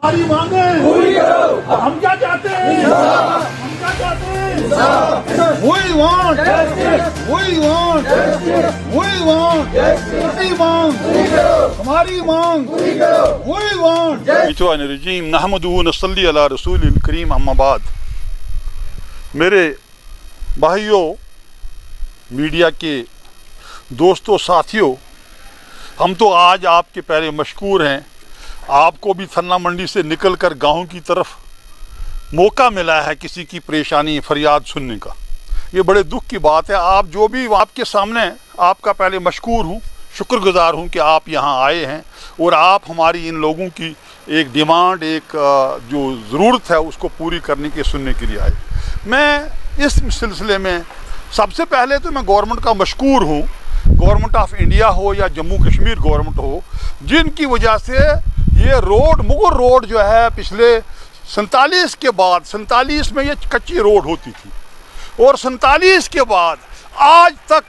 हमारी मांगे पूरी करो। हम क्या चाहते हैं? हम क्या चाहते हैं? We want हमारी मांग We want नहमदुहु नसल्ली अला रसूलिल करीम अम्मा बाद। मेरे भाइयों, मीडिया के दोस्तों, साथियों, हम तो आज आपके पहले मशकूर हैं। आपको भी थन्ना मंडी से निकलकर गांव की तरफ मौका मिला है किसी की परेशानी फरियाद सुनने का। ये बड़े दुख की बात है। आप जो भी आपके सामने, आपका पहले मशकूर हूँ, शुक्रगुजार हूँ कि आप यहाँ आए हैं और आप हमारी इन लोगों की एक डिमांड, एक जो ज़रूरत है उसको पूरी करने के सुनने के लिए आए। मैं इस सिलसिले में सबसे पहले तो मैं गवर्नमेंट का मशकूर हूँ, गवर्नमेंट ऑफ इंडिया हो या जम्मू कश्मीर गवर्नमेंट हो, जिनकी वजह से ये रोड, मुगल रोड जो है पिछले 47 के बाद, 47 में ये कच्ची रोड होती थी और 47 के बाद आज तक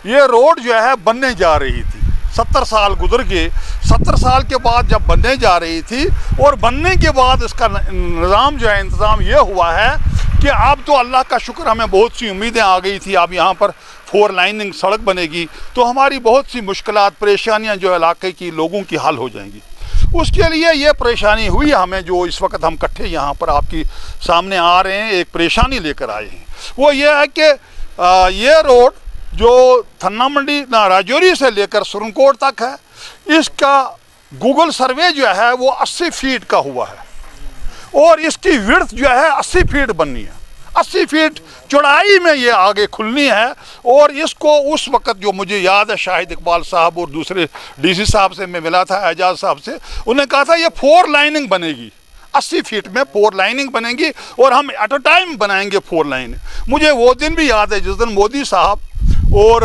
ये रोड जो है बनने जा रही थी। 70 साल गुजर गए। 70 साल के बाद जब बनने जा रही थी और बनने के बाद इसका निज़ाम जो है, इंतज़ाम ये हुआ है कि अब तो अल्लाह का शुक्र, हमें बहुत सी उम्मीदें आ गई थी। अब यहाँ पर 4 लाइनिंग सड़क बनेगी तो हमारी बहुत सी मुश्किलात, परेशानियाँ जो इलाके की लोगों की हल हो जाएंगी। उसके लिए ये परेशानी हुई हमें, जो इस वक्त हम इकट्ठे यहाँ पर आपकी सामने आ रहे हैं, एक परेशानी लेकर आए हैं। वो ये है कि ये रोड जो थन्ना मंडी राजौरी से लेकर सुरनकोट तक है, इसका गूगल सर्वे जो है वो 80 फीट का हुआ है और इसकी विड्थ जो है 80 फीट बननी है। 80 फीट चौड़ाई में ये आगे खुलनी है और इसको उस वक्त, जो मुझे याद है, शाहिद इकबाल साहब और दूसरे डीसी साहब से मैं मिला था, एजाज साहब से, उन्हें कहा था ये 4 लाइनिंग बनेगी। 80 फीट में 4 लाइनिंग बनेंगी और हम एट अ टाइम बनाएंगे 4 लाइन। मुझे वो दिन भी याद है जिस दिन मोदी साहब और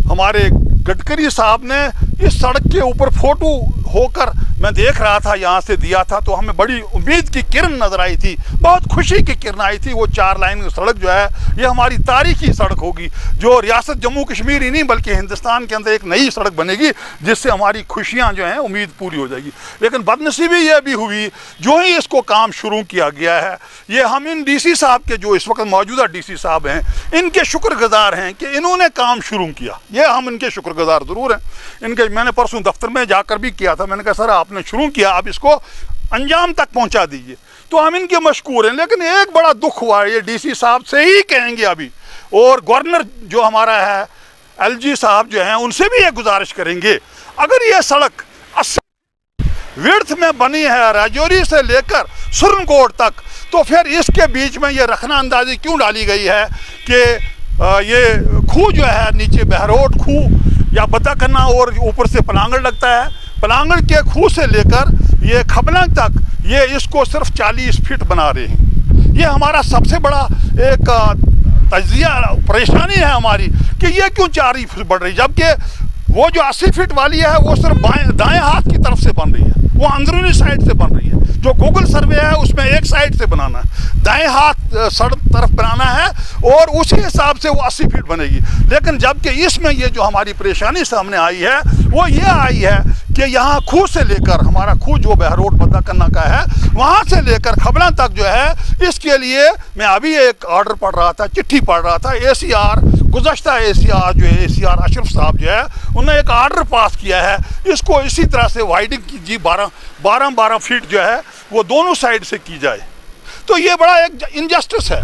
हमारे गडकरी साहब ने इस सड़क के ऊपर फोटो होकर मैं देख रहा था, यहाँ से दिया था, तो हमें बड़ी उम्मीद की किरण नज़र आई थी, बहुत खुशी की किरण आई थी। वो 4 लाइन सड़क जो है ये हमारी तारीखी सड़क होगी, जो रियासत जम्मू कश्मीर ही नहीं बल्कि हिंदुस्तान के अंदर एक नई सड़क बनेगी, जिससे हमारी खुशियाँ जो हैं, उम्मीद पूरी हो जाएगी। लेकिन बदनसीबी ये भी हुई, जो ही इसको काम शुरू किया गया है, ये हम इन डीसी साहब के, जो इस वक्त मौजूदा डीसी साहब हैं, इनके शुक्रगुजार हैं कि इन्होंने काम शुरू किया। ये हम इनके शुक्रगुजार ज़रूर हैं। इनके मैंने परसों दफ्तर में जाकर भी किया था, मैंने कहा सर आपने शुरू किया, अब इसको अंजाम तक पहुंचा दीजिए, तो हम इनके मशकूर हैं। लेकिन एक बड़ा दुख हुआ है, ये डीसी साहब से ही कहेंगे अभी, और गवर्नर जो हमारा है एलजी साहब जो हैं, उनसे भी ये गुजारिश करेंगे, अगर ये सड़क 80 विड्थ में बनी है राजौरी से लेकर सुरनकोट तक, तो फिर इसके बीच में ये रखना अंदाजी क्यों डाली गई है कि ये खूह जो है नीचे बहरोड खूह या बदाकन्ना और ऊपर से पलांगड़ लगता है, पलांगड़ के खूह से लेकर ये खबलंग तक ये इसको सिर्फ 40 फीट बना रहे हैं। ये हमारा सबसे बड़ा एक तजिया, परेशानी है हमारी कि ये क्यों 4 फीट बढ़ रही, जबकि वो जो 80 फीट वाली है वो सिर्फ दाएं हाथ की तरफ से बन रही है, वो अंदरूनी साइड से बन रही है। जो गूगल सर्वे है उसमें एक साइड से बनाना है, दाएं हाथ सड़क तरफ बनाना है और उसी हिसाब से वो 80 फीट बनेगी। लेकिन जबकि इसमें ये जो हमारी परेशानी सामने आई है वो ये आई है कि यहाँ खूह से लेकर, हमारा खूह जो बहरोड बदाकन्ना का है, वहाँ से लेकर खबला तक जो है, इसके लिए मैं अभी एक ऑर्डर पढ़ रहा था, चिट्ठी पढ़ रहा था, ACR गुज़श्ता ACR जो है, ACR अशरफ साहब जो है, उन्होंने एक ऑर्डर पास किया है, इसको इसी तरह से वाइडिंग कीजिए, 12 फीट जो है वो दोनों साइड से की जाए। तो ये बड़ा एक इनजस्टिस है,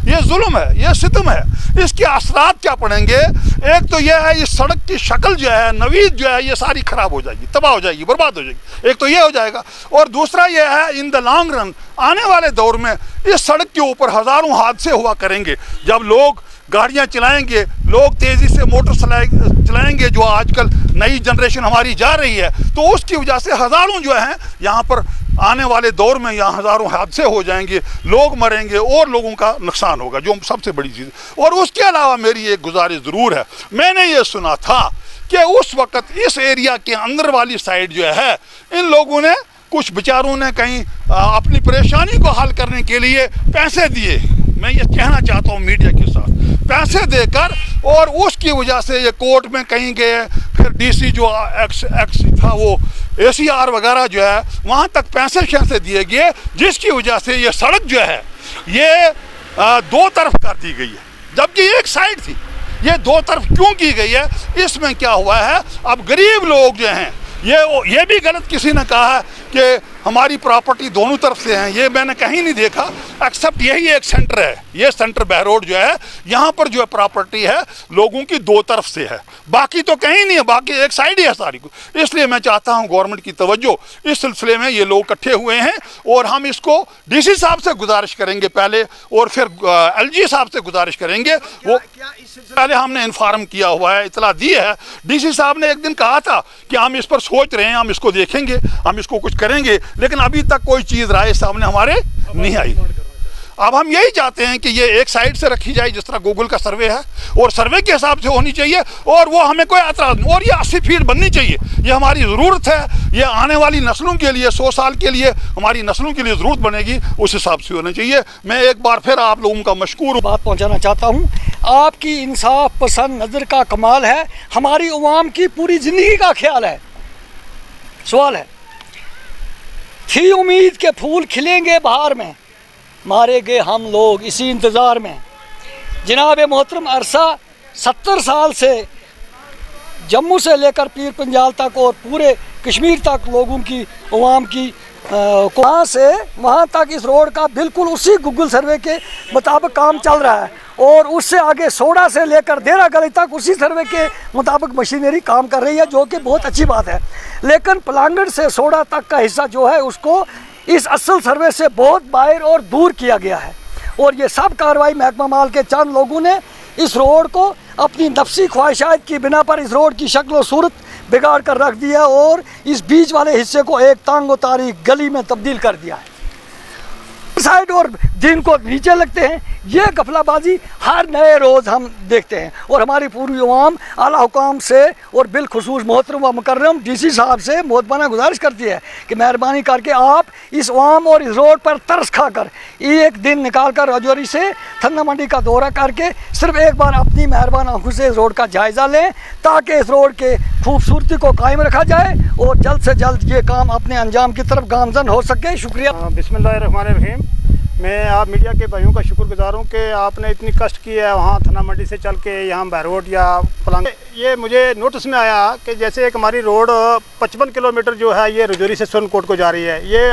ये जुल्म है, ये सितम है। इसके असरात क्या पड़ेंगे? एक तो यह है, इस सड़क की शक्ल जो है, नवीद जो है, ये सारी खराब हो जाएगी, तबाह हो जाएगी, बर्बाद हो जाएगी। एक तो ये हो जाएगा, और दूसरा ये है, इन द लॉन्ग रन, आने वाले दौर में इस सड़क के ऊपर हज़ारों हादसे हुआ करेंगे। जब लोग गाड़ियाँ चलाएंगे, लोग तेज़ी से मोटर चलाएंगे, जो आजकल नई जनरेशन हमारी जा रही है, तो उसकी वजह से हज़ारों जो हैं यहाँ पर आने वाले दौर में यहाँ हज़ारों हादसे हो जाएंगे, लोग मरेंगे और लोगों का नुकसान होगा, जो सबसे बड़ी चीज़। और उसके अलावा मेरी एक गुजारिश ज़रूर है, मैंने ये सुना था कि उस वक़्त इस एरिया के अंदर वाली साइड जो है, इन लोगों ने, कुछ बेचारों ने कहीं अपनी परेशानी को हल करने के लिए पैसे दिए, मैं ये कहना चाहता हूँ मीडिया के साथ, पैसे देकर और उसकी वजह से ये कोर्ट में कहीं गए, फिर डीसी जो एक्स था वो ACR वगैरह जो है वहाँ तक पैसे दिए गए, जिसकी वजह से ये सड़क जो है ये 2 तरफ कर दी गई है, जबकि एक साइड थी। ये 2 तरफ क्यों की गई है? इसमें क्या हुआ है, अब गरीब लोग जो हैं ये भी गलत किसी ने कहा है कि हमारी प्रॉपर्टी दोनों तरफ से हैं, ये मैंने कहीं नहीं देखा, एक्सेप्ट यही एक सेंटर है, ये सेंटर बहरोड जो है, यहाँ पर जो है प्रॉपर्टी है लोगों की 2 तरफ से है, बाकी तो कहीं नहीं है, बाकी एक साइड ही है सारी को। इसलिए मैं चाहता हूँ गवर्नमेंट की तवज्जो इस सिलसिले में, ये लोग इकट्ठे हुए हैं और हम इसको डीसी साहब से गुजारिश करेंगे पहले और फिर LG साहब से गुजारिश करेंगे। वो पहले हमने इन्फॉर्म किया हुआ है, इतला दी है। डीसी साहब ने एक दिन कहा था कि हम इस पर सोच रहे हैं, हम इसको देखेंगे, हम इसको कुछ करेंगे, लेकिन अभी तक कोई चीज़ राय सामने हमारे नहीं आई। अब हम यही चाहते हैं कि ये एक साइड से रखी जाए जिस तरह गूगल का सर्वे है, और सर्वे के हिसाब से होनी चाहिए, और वो हमें कोई एतराज़ नहीं, और ये 80 फीट बननी चाहिए, ये हमारी ज़रूरत है, ये आने वाली नस्लों के लिए 100 साल के लिए हमारी नस्लों के लिए ज़रूरत बनेगी, उस हिसाब से होना चाहिए। मैं एक बार फिर आप लोगों का मशकूर बात पहुंचाना चाहता हूं, आपकी इंसाफ पसंद नज़र का कमाल है, हमारी अवाम की पूरी ज़िंदगी का ख्याल है। सवाल है, थी उम्मीद के फूल खिलेंगे बहार में, मारे गए हम लोग इसी इंतज़ार में। जनाब मोहतरम अरसा 70 साल से जम्मू से लेकर पीर पंजाल तक और पूरे कश्मीर तक लोगों की अवाम की वहाँ से वहाँ तक इस रोड का बिल्कुल उसी गूगल सर्वे के मुताबिक काम चल रहा है, और उससे आगे सोडा से लेकर देरा गली तक उसी सर्वे के मुताबिक मशीनरी काम कर रही है, जो कि बहुत अच्छी बात है। लेकिन पलांगड़ से सोडा तक का हिस्सा जो है उसको इस असल सर्वे से बहुत बाहर और दूर किया गया है, और ये सब कार्रवाई महकमा माल के चंद लोगों ने इस रोड को अपनी नफसी ख्वाहिशात की बिना पर इस रोड की शक्ल और सूरत बिगाड़ कर रख दिया, और इस बीच वाले हिस्से को एक तांगो तारी गली में तब्दील कर दिया है। साइड और दिन को नीचे लगते हैं, ये गफलाबाजी हर नए रोज़ हम देखते हैं, और हमारी पूरी अवाम आला हुकाम से और बिलखुसूस मोहतरम व मुकर्रम डीसी साहब से मोहतबाना गुजारिश करती है कि मेहरबानी करके आप इस अवाम और इस रोड पर तरस खाकर एक दिन निकाल कर राजौरी से थन्ना मंडी का दौरा करके सिर्फ एक बार अपनी मेहरबान आंखों से इस रोड का जायज़ा लें, ताकि इस रोड के खूबसूरती को कायम रखा जाए और जल्द से जल्द ये काम अपने अंजाम की तरफ गामजन हो सके। शुक्रिया। बिस्मिल्लाहिर्रहमानिर्रहीम। मैं आप मीडिया के भाइयों का शुक्रगुजार हूँ कि आपने इतनी कष्ट की है वहाँ थन्ना मंडी से चल के यहाँ बहरोड या पलंग। ये मुझे नोटिस में आया कि जैसे एक हमारी रोड 55 किलोमीटर जो है ये राजौरी से सुरनकोट को जा रही है, ये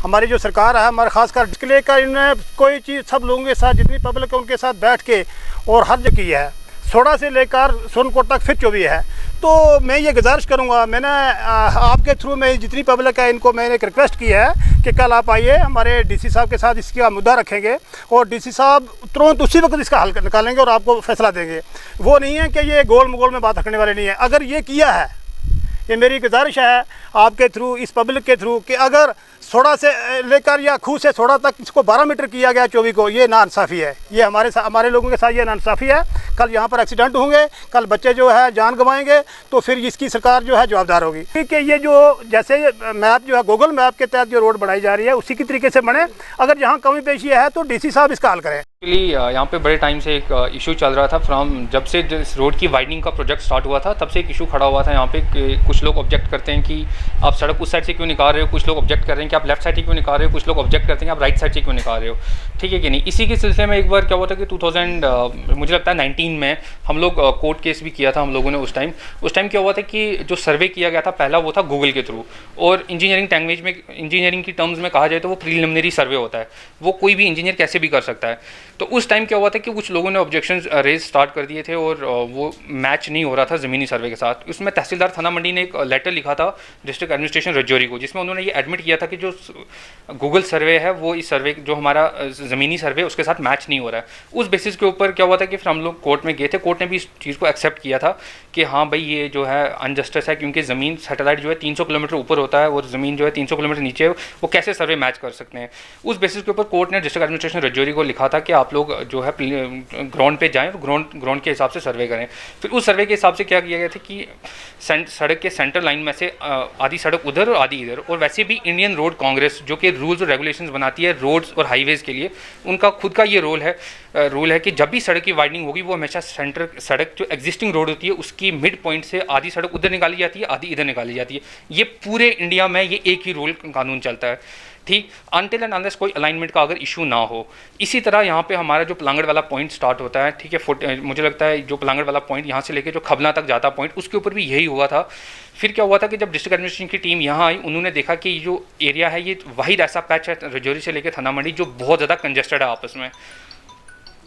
हमारी जो सरकार है हमारे खासकर इसके लेकर इन्होंने कोई चीज़ सब लोगों के साथ जितनी पब्लिक है उनके साथ बैठ के और हर जगह की है, सोडा से लेकर सुरनकोट तक फिर 24 है। तो मैं ये गुजारिश करूँगा, मैंने आपके थ्रू में जितनी पब्लिक है इनको मैंने एक रिक्वेस्ट की है कि कल आप आइए, हमारे डीसी साहब के साथ इसका मुद्दा रखेंगे और डीसी साहब तुरंत उसी वक्त इसका हल निकालेंगे और आपको फैसला देंगे। वो नहीं है कि ये गोल मगोल में बात रखने वाले नहीं है। अगर ये किया है, ये मेरी गुजारिश है आपके थ्रू, इस पब्लिक के थ्रू, कि अगर सोडा से लेकर या खूह से सोडा तक इसको 12 मीटर किया गया 24 को, ये नाइंसाफ़ी है, ये हमारे लोगों के साथ ये नाइंसाफ़ी है। कल यहाँ पर एक्सीडेंट होंगे, कल बच्चे जो है जान गंवाएंगे, तो फिर इसकी सरकार जो है जवाबदार होगी। क्योंकि ये जो जैसे मैप जो है गूगल मैप के तहत जो रोड बनाई जा रही है उसी की तरीके से बने, अगर जहाँ कमी पेशी है तो डीसी साहब इसका हल करें। यहाँ पे बड़े टाइम से एक इशू चल रहा था, जब से इस रोड की वाइडनिंग का प्रोजेक्ट स्टार्ट हुआ था तब से एक इशू खड़ा हुआ था यहाँ पे कि कुछ लोग ऑब्जेक्ट करते हैं कि आप सड़क उस साइड से क्यों निकाल रहे हो, कुछ लोग ऑब्जेक्ट कर रहे हैं कि आप लेफ्ट साइड से क्यों निकाल रहे हो, कुछ लोग ऑब्जेक्ट करते हैं कि आप राइट साइड से क्यों निकाल रहे हो, ठीक है कि नहीं। इसी के सिलसिले में एक बार क्या हुआ था कि 2000 मुझे लगता है 19 में हम लोग कोर्ट केस भी किया था हम लोगों ने। उस टाइम क्या हुआ था कि जो सर्वे किया गया था पहला वो था गूगल के थ्रू, और इंजीनियरिंग लैंग्वेज में, इंजीनियरिंग की टर्म्स में कहा जाए तो वो प्रीलिमिनरी सर्वे होता है, वो कोई भी इंजीनियर कैसे भी कर सकता है। तो उस टाइम क्या हुआ था कि कुछ लोगों ने ऑब्जेक्शन रेज स्टार्ट कर दिए थे और वो मैच नहीं हो रहा था ज़मीनी सर्वे के साथ। उसमें तहसीलदार थाना मंडी ने एक लेटर लिखा था डिस्ट्रिक्ट एडमिनिस्ट्रेशन राजौरी को, जिसमें उन्होंने ये एडमिट किया था कि जो गूगल सर्वे है वो इस सर्वे जो हमारा ज़मीनी सर्वे उसके साथ मैच नहीं हो रहा है। उस बेसिस के ऊपर क्या हुआ था कि फिर हम लोग कोर्ट में गए थे, कोर्ट ने भी इस चीज़ को एक्सेप्ट किया था कि हाँ भाई ये जो है अनजस्टिस है, क्योंकि ज़मीन सैटेलाइट जो है 300 किलोमीटर ऊपर होता है और ज़मीन जो है 300 किलोमीटर नीचे है, वो कैसे सर्वे मैच कर सकते हैं। उस बेसिस के ऊपर कोर्ट ने डिस्ट्रिक्ट एडमिनिस्ट्रेशन राजौरी को लिखा था कि आप लोग जो है ग्राउंड पे जाएं और ग्राउंड के हिसाब से सर्वे करें। फिर उस सर्वे के हिसाब से क्या किया गया था कि सड़क के सेंटर लाइन में से आधी सड़क उधर और आधी इधर, और वैसे भी इंडियन रोड रोड कांग्रेस जो कि रूल्स और रेगुलेशंस बनाती है रोड्स और हाईवेज़ के लिए, उनका खुद का ये रोल है कि जब भी सड़क की वाइडनिंग होगी वो हमेशा सेंटर सड़क जो एग्जिस्टिंग रोड होती है उसकी मिड पॉइंट से आधी सड़क उधर निकाली जाती है, आधी इधर निकाली जाती है। ये पूरे इंडिया में ये एक ही रूल कानून चलता है, ठीक, अनटिल एंड अनलेस कोई अलाइनमेंट का अगर इशू ना हो। इसी तरह यहाँ पे हमारा जो पलांगड़ वाला पॉइंट स्टार्ट होता है, ठीक है, मुझे लगता है जो पलांगड़ वाला पॉइंट यहाँ से लेके जो खबला तक जाता पॉइंट, उसके ऊपर भी यही हुआ था। फिर क्या हुआ था कि जब डिस्ट्रिक्ट एडमिनिस्ट्रेशन की टीम यहाँ आई, उन्होंने देखा कि जो एरिया है ये वाहिद ऐसा पैच है रजौरी से लेकर थाना मंडी जो बहुत ज़्यादा कंजेस्टेड है आपस में,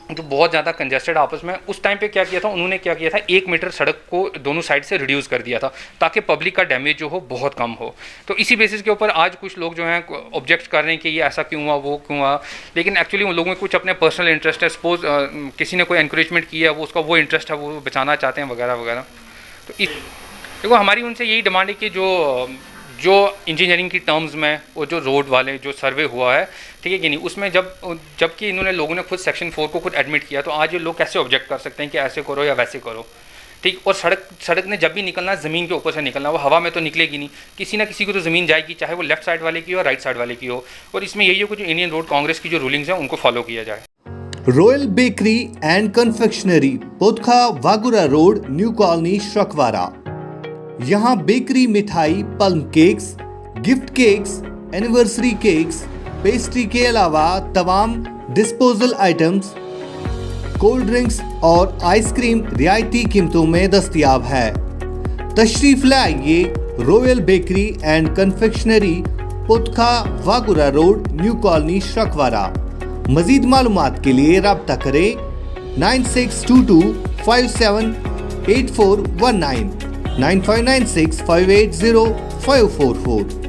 तो बहुत ज़्यादा कंजेस्टेड आपस में। उस टाइम पे क्या किया था उन्होंने, क्या किया था 1 मीटर सड़क को दोनों साइड से रिड्यूस कर दिया था ताकि पब्लिक का डैमेज जो हो बहुत कम हो। तो इसी बेसिस के ऊपर आज कुछ लोग जो हैं ऑब्जेक्ट कर रहे हैं कि ये ऐसा क्यों हुआ, वो क्यों हुआ, लेकिन एक्चुअली उन लोगों में कुछ अपने पर्सनल इंटरेस्ट है। सपोज किसी ने कोई एनकरेजमेंट किया है, वो उसका वो इंटरेस्ट है, वो बचाना चाहते हैं वगैरह वगैरह। तो देखो हमारी उनसे यही डिमांड है कि जो इंजीनियरिंग की टर्म्स में वो जो रोड वाले जो सर्वे हुआ है, ठीक है कि नहीं, उसमें जबकि इन्होंने लोगों ने खुद सेक्शन 4 को खुद एडमिट किया, तो आज ये लोग कैसे ऑब्जेक्ट कर सकते हैं कि ऐसे करो या वैसे करो, ठीक। और सड़क ने जब भी निकलना ज़मीन के ऊपर से निकलना, वो हवा में तो निकलेगी नहीं, किसी ना किसी को तो ज़मीन जाएगी, चाहे वो लेफ्ट साइड वाले की हो राइट साइड वाले की हो। और इसमें यही है कि जो इंडियन रोड कांग्रेस की जो रूलिंग्स हैं उनको फॉलो किया जाए। Royal bakery and confectionery, Potkha Wagura road, new colony, Shakwara. यहाँ बेकरी, मिठाई, plum cakes, gift cakes, anniversary cakes, pastry के अलावा तमाम डिस्पोजल आइटम्स, कोल्ड ड्रिंक्स और आइसक्रीम रियायती कीमतों में दस्तयाब है। तशरीफ लाइए royal bakery and confectionery, Potkha Wagura road, new colony, Shakwara. मजीद मालूमात के लिए राब्ता करें 9622578419 9596580544।